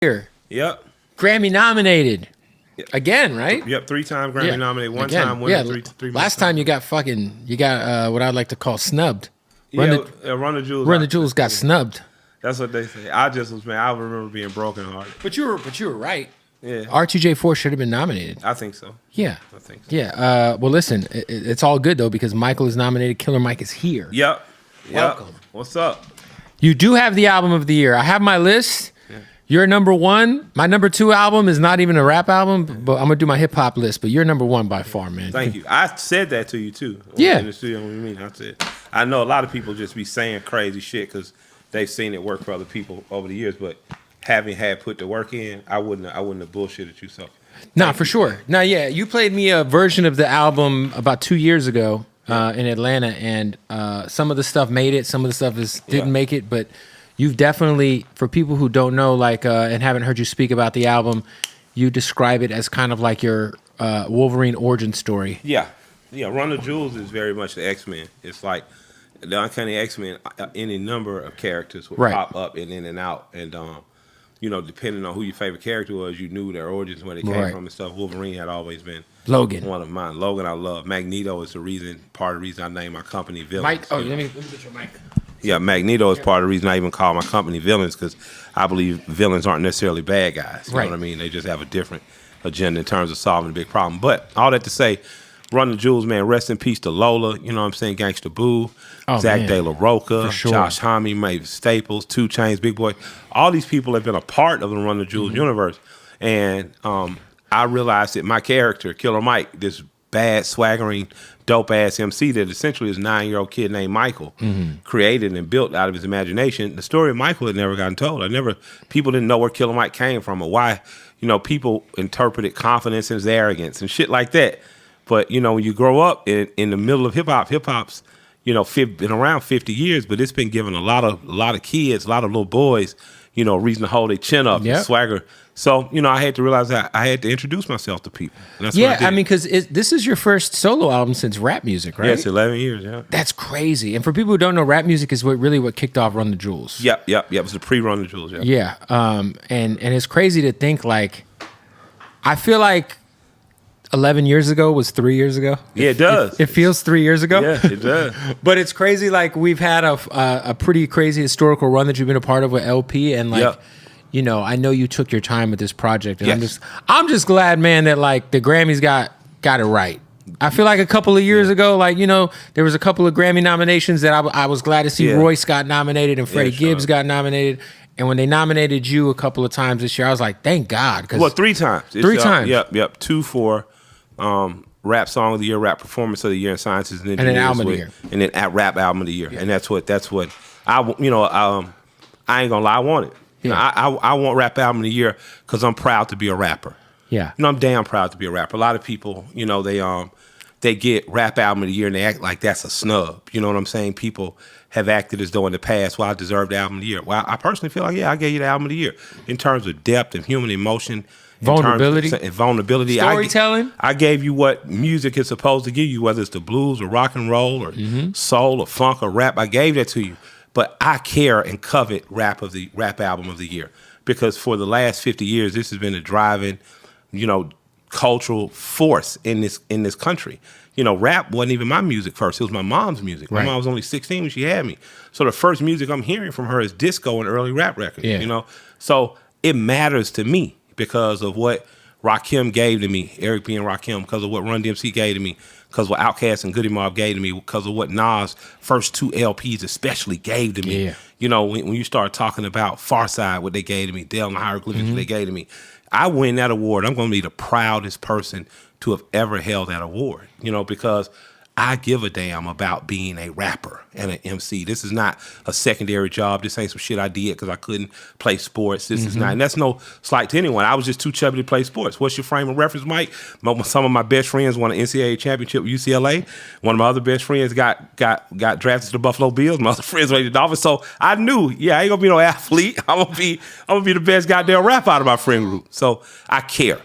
Here. Yep. Grammy nominated. Again, right? Yep, 3 times Grammy nominated. One Again. time winner, Yeah. three Last time you got what I'd like to call snubbed. Run the Jewels. Run the Jewels got snubbed. That's what they say. I remember being brokenhearted. But you were right. Yeah. R2J4 should have been nominated. I think so. Yeah. I think so. Yeah. Well, listen, it's all good though because Michael is nominated. Killer Mike is here. Yep. Welcome. What's up? You do have the album of the year. I have my list. Yeah. You're number 1. My number 2 album is not even a rap album, but I'm gonna do my hip hop list. But you're number 1 by far, man. Thank you. I said that to you too. Yeah. In the studio, what do you mean? I said I know a lot of people just be saying crazy shit because they've seen it work for other people over the years, but having had put the work in, I wouldn't have bullshitted you. So, nah, for sure. Now, yeah, you played me a version of the album about 2 years ago in Atlanta, and some of the stuff made it, some of the stuff didn't make it, but you've definitely, for people who don't know, like, and haven't heard you speak about the album, you describe it as kind of like your Wolverine origin story. Yeah. Run the Jewels is very much the X-Men. It's like the Uncanny X-Men. Any number of characters would pop up and in and out, and depending on who your favorite character was, you knew their origins, where they came from and stuff. Wolverine had always been Logan, one of mine. Logan, I love. Magneto is part of the reason I named my company Villains. Mike, let me get your mic. Yeah, Magneto is part of the reason I even call my company Villains, because I believe villains aren't necessarily bad guys. You know what I mean? They just have a different agenda in terms of solving a big problem. But all that to say, Run the Jewels, man, rest in peace to Lola, you know what I'm saying, Gangsta Boo, Zach De La Roca, Josh Homme, Mavis Staples, 2 Chainz, Big Boy. All these people have been a part of the Run the Jewels universe. And I realized that my character, Killer Mike, this bad, swaggering, dope-ass MC that essentially is a 9-year-old kid named Michael, created and built out of his imagination. The story of Michael had never gotten told. People didn't know where Killer Mike came from or why, people interpreted confidence as arrogance and shit like that. But, when you grow up in the middle of hip-hop's, been around 50 years, but it's been giving a lot of kids, a lot of little boys, a reason to hold their chin up and swagger. So, I had to realize that I had to introduce myself to people. And that's what I did. mean, because this is your first solo album since rap music, right? Yes, 11 years, yeah. That's crazy. And for people who don't know, rap music is what kicked off Run the Jewels. Yep. It was the pre-Run the Jewels, Yeah. And it's crazy to think, like, I feel like 11 years ago was 3 years ago. Yeah, it does. It feels 3 years ago. Yeah, it does. But it's crazy. Like, we've had a pretty crazy historical run that you've been a part of with LP, and like, I know you took your time with this project, and I'm just glad, man, that like the Grammys got it right. I feel like a couple of years ago, like, there was a couple of Grammy nominations that I was glad to see. Royce got nominated and Freddie Gibbs got nominated. And when they nominated you a couple of times this year, I was like, thank God. 3 times. 3 times. Yep. 2 for Rap Song of the Year, Rap Performance of the Year, and Sciences and Engineers. And then Album of the Year. And then at Rap Album of the Year. Yeah. And that's what I ain't gonna lie, I want it. I want Rap Album of the Year because I'm proud to be a rapper. Yeah. I'm damn proud to be a rapper. A lot of people, they get Rap Album of the Year and they act like that's a snub. You know what I'm saying? People have acted as though in the past, I deserved the Album of the Year. Well, I personally feel like, I gave you the Album of the Year in terms of depth and human emotion. Vulnerability. Storytelling. I gave you what music is supposed to give you, whether it's the blues or rock and roll or soul or funk or rap. I gave that to you. But I care and covet Rap Album of the Year because for the last 50 years, this has been a driving, cultural force in this country. Rap wasn't even my music first. It was my mom's music. My mom was only 16 when she had me. So the first music I'm hearing from her is disco and early rap records, So it matters to me because of what Rakim gave to me, Eric B. and Rakim, because of what Run DMC gave to me, because of what Outkast and Goody Mob gave to me, because of what Nas' first 2 LPs especially gave to me. Yeah. When you start talking about Farside, what they gave to me, Dale and the Hieroglyphics, what they gave to me, I win that award. I'm going to be the proudest person to have ever held that award, because I give a damn about being a rapper and an MC. This is not a secondary job. This ain't some shit I did because I couldn't play sports. This is not, and that's no slight to anyone. I was just too chubby to play sports. What's your frame of reference, Mike? Some of my best friends won an NCAA championship with UCLA. One of my other best friends got drafted to the Buffalo Bills. My other friends went to the Dolphins. So I knew, I ain't gonna be no athlete. I'm gonna be the best goddamn rapper out of my friend group. So I care,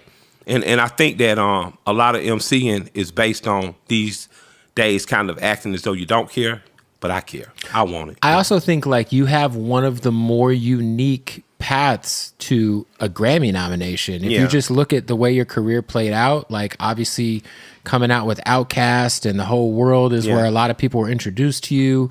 and I think that a lot of MCing is based on these days kind of acting as though you don't care, but I care. I want it. I also think like you have one of the more unique paths to a Grammy nomination. If you just look at the way your career played out, like obviously coming out with Outkast and the whole world is where a lot of people were introduced to you.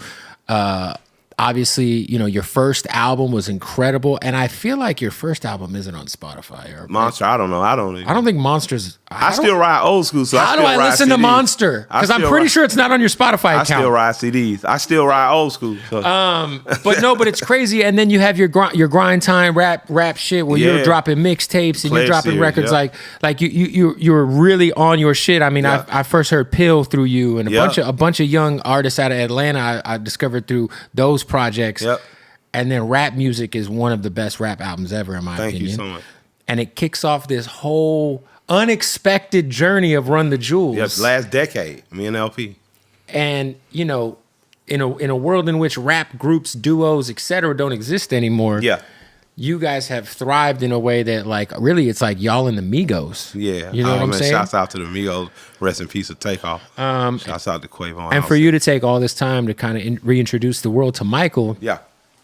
Obviously, you know, your first album was incredible, and I feel like your first album isn't on Spotify or Monster. I don't know. I don't think Monster's. I still ride old school. So how do I listen to Monster? Because I'm pretty sure it's not on your Spotify account. I still ride CDs. I still ride old school. So. But it's crazy. And then you have your grind time rap shit where you're dropping mixtapes and you're dropping records like you're really on your shit. I mean, I first heard Pill through you, and a bunch of young artists out of Atlanta I discovered through those projects. And then rap music is one of the best rap albums ever, in my opinion. Thank you so much. And it kicks off this whole unexpected journey of Run the Jewels. Yes, last decade, me and LP. And, you know, in a world in which rap groups, duos, etc. don't exist anymore, you guys have thrived in a way that, like, really it's like y'all and the Migos. Yeah. You know what I'm saying? Shouts out to the Migos. Rest in peace of Takeoff. Shouts out to Quavo. And for you to take all this time to kind of reintroduce the world to Michael.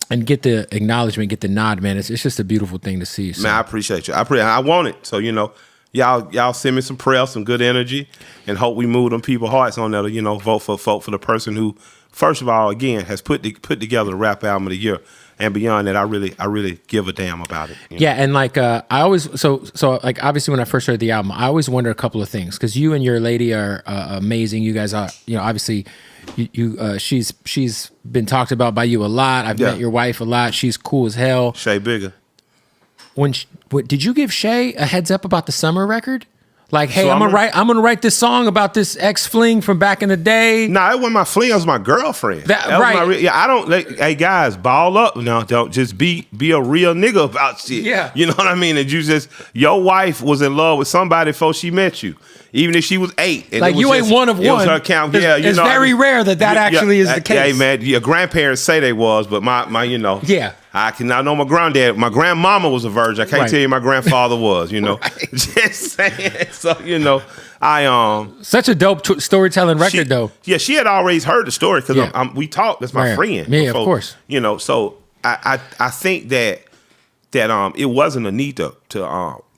And get the acknowledgement, get the nod, man. It's just a beautiful thing to see. So. Man, I appreciate you. I want it. So, you know, y'all send me some prayer, some good energy, and hope we move them people's hearts on that. You know, vote for the person who, first of all, again, has put together the rap album of the year. And beyond that, I really give a damn about it. You know? Yeah, and like I always so like obviously when I first heard the album, I always wonder a couple of things because you and your lady are amazing. You guys are, you know, obviously she's been talked about by you a lot. I've met your wife a lot. She's cool as hell. Shay Bigger. Did you give Shay a heads up about the Summer record? Like, hey, I'm gonna write this song about this ex fling from back in the day. Nah, it wasn't my fling. It was my girlfriend. Right? I don't. Hey guys, ball up. No, don't just be a real nigga about shit. Yeah, you know what I mean. And your wife was in love with somebody before she met you, even if she was 8. And like you ain't one of one. It was her count. It's very rare that actually is the case. Hey man, your grandparents say they was, but my you know. Yeah. I cannot know my granddad. My grandmama was a virgin. I can't tell you my grandfather was, you know. Just saying. So, you know, such a dope storytelling record, though. Yeah, she had always heard the story because we talked. That's my friend. Yeah, of course. You know, so I think that it wasn't a need to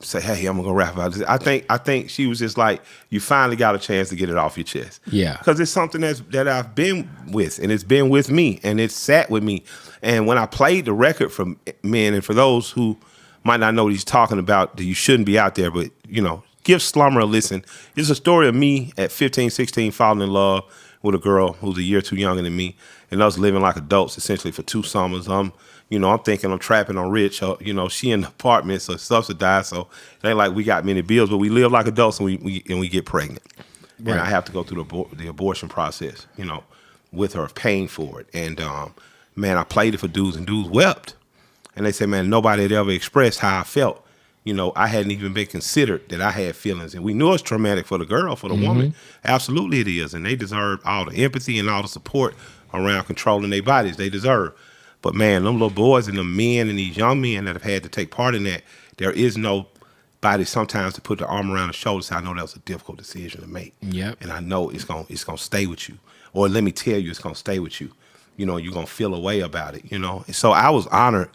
say, hey, I'm gonna rap about this. I think she was just like, you finally got a chance to get it off your chest. Yeah. Because it's something that I've been with, and it's been with me, and it's sat with me. And when I played the record for men, and for those who might not know what he's talking about, that you shouldn't be out there, but, you know, give Slumber a listen. It's a story of me at 15, 16, falling in love with a girl who's a year too younger than me, and us living like adults essentially for 2 summers. I'm thinking I'm trapping on rich. You know, she in the apartment, so subsidized, so it ain't like we got many bills, but we live like adults, and we get pregnant. Right. And I have to go through the abortion process, you know, with her, paying for it. And man, I played it for dudes, and dudes wept. And they said, man, nobody had ever expressed how I felt. You know, I hadn't even been considered that I had feelings. And we knew it's traumatic for the girl, for the woman. Absolutely it is. And they deserve all the empathy and all the support around controlling their bodies. They deserve. But man, them little boys and the men and these young men that have had to take part in that, there is nobody sometimes to put the arm around the shoulders. I know that was a difficult decision to make. Yep. And I know it's gonna stay with you. Or let me tell you, it's gonna stay with you. You know, you're gonna feel a way about it, you know. And so I was honored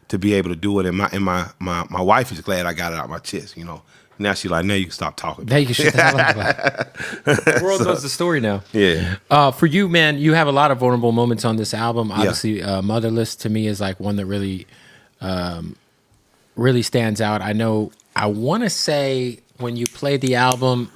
to be able to do it, and my wife is glad I got it out my chest, you know. Now she's like, now you can stop talking. Now you can shut the hell up. The world knows the story now. Yeah. For you, man, you have a lot of vulnerable moments on this album. Obviously, Motherless to me is like one that really, really stands out. I want to say when you played the album,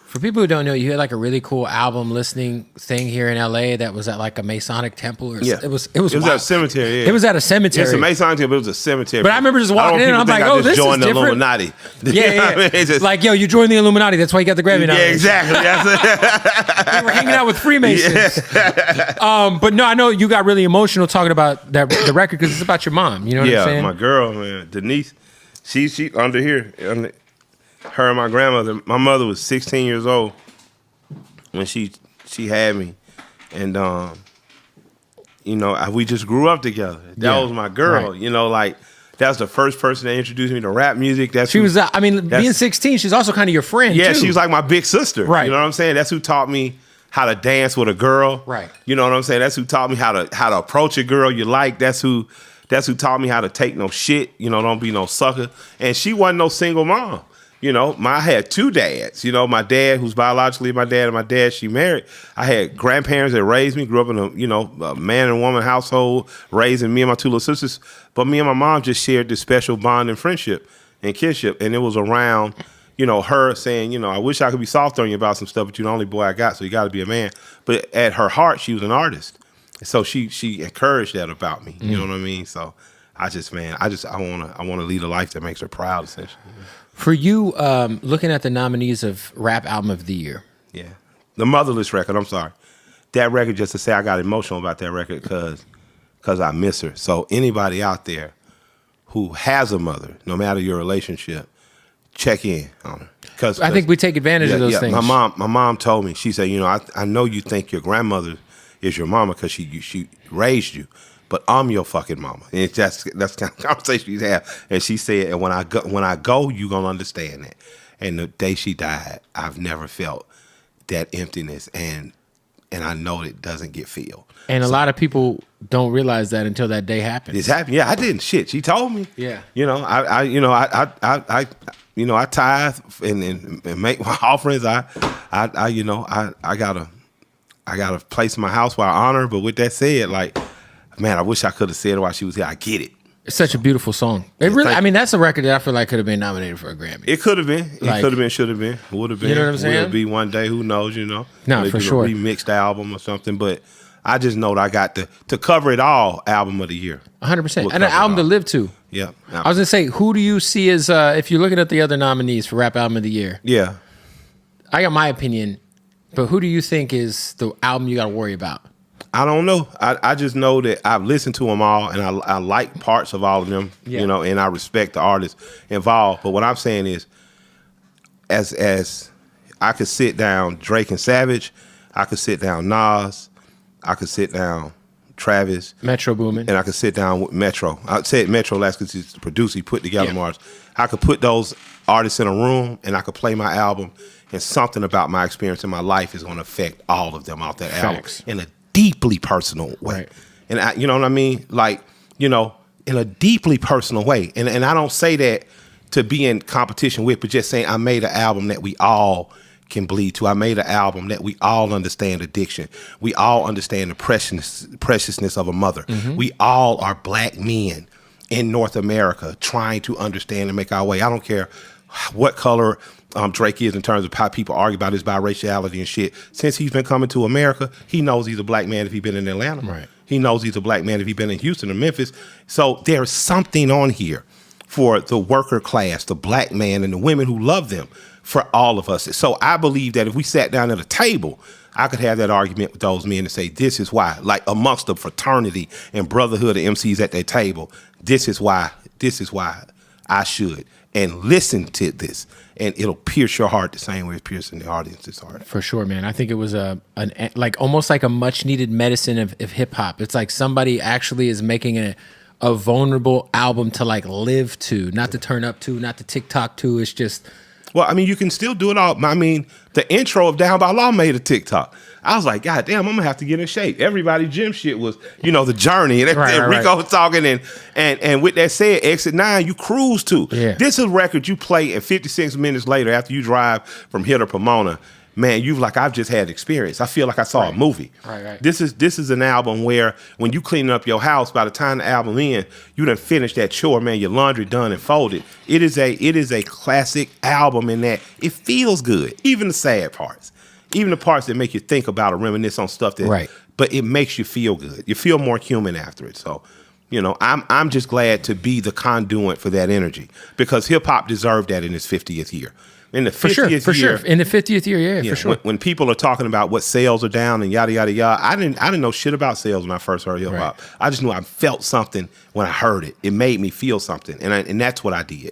for people who don't know, you had like a really cool album listening thing here in LA that was at like a Masonic temple. It was at a cemetery. Yeah. It was at a cemetery. It's a Masonic temple, but it was a cemetery. But I remember just walking in and I'm like, oh, this is different. The Illuminati. Yeah. I mean? Just, like, yo, you joined the Illuminati. That's why you got the Grammy now. Yeah, exactly. We were hanging out with Freemasons. Yeah. But no, I know you got really emotional talking about the record because it's about your mom. You know what I'm saying? Yeah, my girl, man, Denise. She under here. Her and my grandmother. My mother was 16 years old when she had me, and you know, we just grew up together. That was my girl. Right. You know, like that's the first person that introduced me to rap music. Being 16, she's also kind of your friend. Yeah, too. She was like my big sister. Right. You know what I'm saying? That's who taught me how to dance with a girl. Right. You know what I'm saying? That's who taught me how to approach a girl you like. That's who That's who taught me how to take no shit. You know, don't be no sucker. And she wasn't no single mom. You know, I had two dads. You know, my dad, who's biologically my dad, and my dad she married. I had grandparents that raised me, grew up in a man and woman household, raising me and my two little sisters. But me and my mom just shared this special bond and friendship and kinship. And it was around, her saying, I wish I could be soft on you about some stuff, but you're the only boy I got, so you got to be a man. But at her heart, she was an artist. So she encouraged that about me. You know what I mean? So I want to lead a life that makes her proud, essentially. For you, looking at the nominees of Rap Album of the Year. Yeah. The Motherless record, I'm sorry. That record, just to say I got emotional about that record because I miss her. So anybody out there who has a mother, no matter your relationship, check in on her. Cause I think we take advantage of those things. My mom told me, she said, I know you think your grandmother is your mama because she raised you, but I'm your fucking mama. And that's the kind of conversation you have. And she said, and when I go, you gonna understand that. And the day she died, I've never felt that emptiness, and I know it doesn't get filled. And a lot of people don't realize that until that day happens. It's happened. Yeah, I didn't. Shit, she told me. Yeah. I tithe and make my offerings. I got a place in my house where I honor her. But with that said, like, man, I wish I could have said it while she was here. I get it. It's such a beautiful song. It really, that's a record that I feel like could have been nominated for a Grammy. It could have been. It could have been. Should have been. Would have been. You know what I'm saying? Will be one day. Who knows? No, for sure. A remixed album or something. But I just know that I got to cover it all. Album of the year. 100%. And an album to live to. Yeah. I was gonna say, who do you see as if you're looking at the other nominees for Rap Album of the Year? Yeah. I got my opinion, but who do you think is the album you got to worry about? I don't know. I just know that I've listened to them all, and I like parts of all of them, and I respect the artists involved. But what I'm saying is, as I could sit down Drake and Savage, I could sit down Nas, I could sit down Travis, Metro Boomin, and I could sit down with Metro. I said Metro last because he's the producer. He put together Mars. I could put those artists in a room, and I could play my album, and something about my experience in my life is going to affect all of them off that album in a deeply personal way. Right. And you know what I mean? Like, in a deeply personal way. And I don't say that to be in competition with, but just saying I made an album that we all can bleed to. I made an album that we all understand addiction. We all understand the preciousness of a mother. Mm-hmm. We all are black men in North America trying to understand and make our way. I don't care what color Drake is in terms of how people argue about his biraciality and shit. Since he's been coming to America, he knows he's a black man if he's been in Atlanta. Right. He knows he's a black man if he's been in Houston or Memphis. So there's something on here for the worker class, the black man, and the women who love them, for all of us. So I believe that if we sat down at a table, I could have that argument with those men and say, this is why, like amongst the fraternity and brotherhood of MCs at their table, this is why I should. And listen to this, and it'll pierce your heart the same way it's piercing the audience's heart. For sure, man. I think it was almost like a much needed medicine of hip hop. It's like somebody actually is making a vulnerable album to like live to, not to turn up to, not to TikTok to. It's just. Well, I mean, you can still do it all. I mean, the intro of Down by Law made a TikTok. I was like, God damn, I'm gonna have to get in shape. Everybody gym shit was, the journey. And Rico was talking, and with that said, Exit 9, you cruise to. Yeah. This is a record you play, and 56 minutes later, after you drive from here to Pomona, man, I've just had experience. I feel like I saw a movie. Right. This is an album where when you cleaning up your house, by the time the album ends, you done finished that chore, man. Your laundry done and folded. It is a classic album in that it feels good, even the sad parts. Even the parts that make you think about or reminisce on stuff but it makes you feel good. You feel more human after it. So, I'm just glad to be the conduit for that energy, because hip hop deserved that in its 50th year. In the 50th year, for sure. In the 50th year, for sure. When people are talking about what sales are down and yada yada yada, I didn't know shit about sales when I first heard hip hop. I just knew I felt something when I heard it. It made me feel something, and that's what I did.